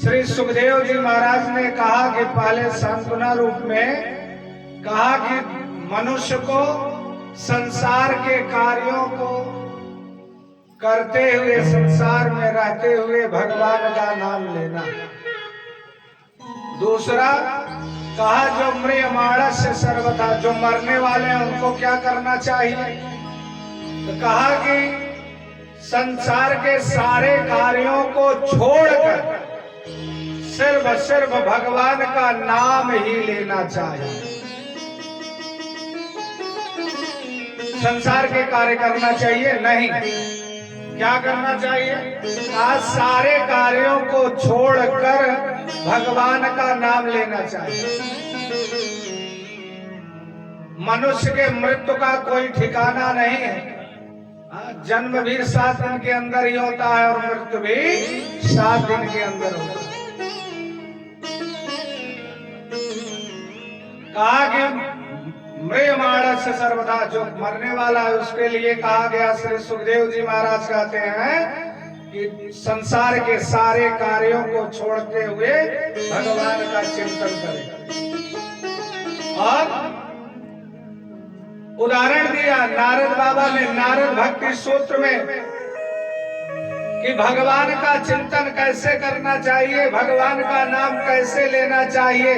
श्री सुखदेव जी महाराज ने कहा कि पहले सांत्वना रूप में कहा कि मनुष्य को संसार के कार्यों को करते हुए, संसार में रहते हुए भगवान का नाम लेना। दूसरा कहा जो म्रियमाणस से सर्वथा, जो मरने वाले हैं उनको क्या करना चाहिए, तो कहा कि संसार के सारे कार्यों को छोड़कर सिर्फ भगवान का नाम ही लेना चाहिए। संसार के कार्य करना चाहिए नहीं, क्या करना चाहिए, आज सारे कार्यों को छोड़कर भगवान का नाम लेना चाहिए। मनुष्य के मृत्यु का कोई ठिकाना नहीं है। जन्म भी 7 दिन के अंदर ही होता है और मृत्यु भी 7 दिन के अंदर होता है। कहा कि म्रियमाणस से सर्वथा, जो मरने वाला है उसके लिए कहा गया। श्री सुखदेव जी महाराज कहते हैं कि संसार के सारे कार्यों को छोड़ते हुए भगवान का चिंतन करें। और उदाहरण दिया नारद बाबा ने नारद भक्ति सूत्र में कि भगवान का चिंतन कैसे करना चाहिए, भगवान का नाम कैसे लेना चाहिए।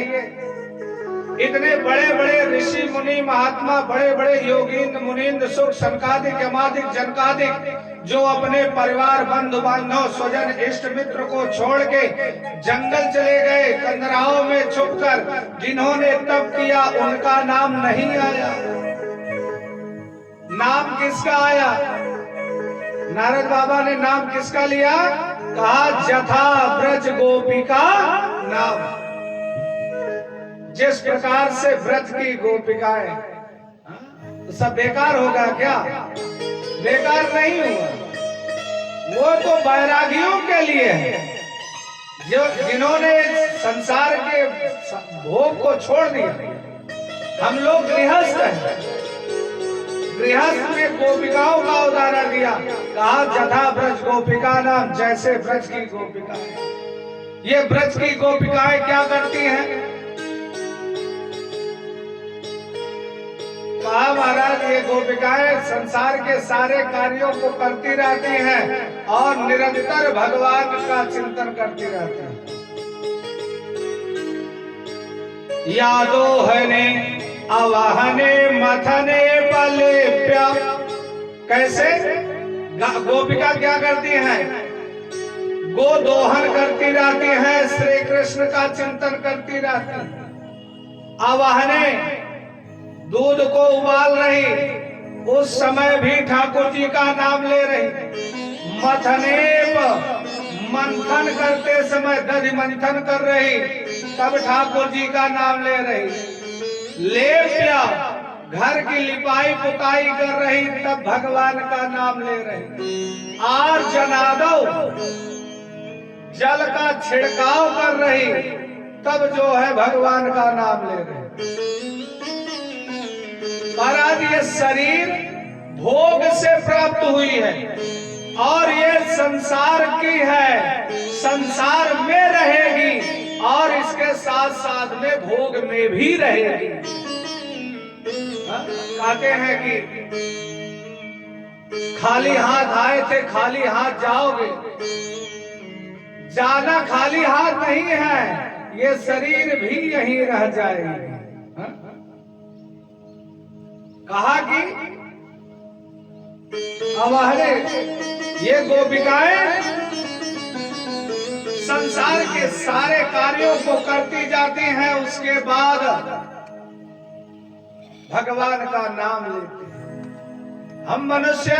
इतने बड़े बड़े ऋषि मुनि महात्मा, बड़े बड़े योगींद्र मुनींद्र सुख संकादिक यमादिक जनकादिक, जो अपने परिवार बंधु बांधव स्वजन इष्ट मित्र को छोड़ के जंगल चले गए, कंदराओं में छुपकर जिन्होंने तप किया, उनका नाम नहीं आया। नाम किसका आया? नारद बाबा ने नाम किसका लिया? कहा जथा ब्रज गोपिका नाम। जिस प्रकार से व्रत की गोपिकाएं, तो सब बेकार होगा क्या? बेकार नहीं हुआ। वो तो बैरागियों के लिए है, जो जिन्होंने संसार के भोग को छोड़ दिया। हम लोग गृहस्थ हैं, गृहस्थ में गोपिकाओं का उदाहरण दिया। कहा जथा ब्रज गोपिका नाम, जैसे ब्रज की गोपिकाएं। ये ब्रज की गोपिकाएं क्या करती हैं? कहा महाराज ये गोपिकाएं संसार के सारे कार्यों को करती रहती हैं और निरंतर भगवान का चिंतन करती रहती हैं। यादोहने अवाहने मथने पलेप्या। कैसे गोपिका क्या करती हैं? गोदोहन करती रहती हैं, श्री कृष्ण का चिंतन करती रहती हैं। अवाहने दूध को उबाल रही, उस समय भी ठाकुर जी का नाम ले रही। मथनेप, मंथन करते समय दधि मंथन कर रही, तब ठाकुर जी का नाम ले रही। लेप्या, घर की लिपाई पुताई कर रही, तब भगवान का नाम ले रही। आर जनादव, जल का छिड़काव कर रही, तब जो है भगवान का नाम ले रही। महाराज ये शरीर भोग से प्राप्त हुई है और ये संसार की है, संसार में रहेगी और इसके साथ साथ में भोग में भी रहेगी। कहते हैं कि खाली हाथ आए थे, खाली हाथ जाओगे। जाना खाली हाथ नहीं है, ये शरीर भी यहीं रह जाएगी। कहा कि अवाहने, ये गोपिकाएं संसार के सारे कार्यों को करती जाती हैं, उसके बाद भगवान का नाम लेते हैं। हम मनुष्य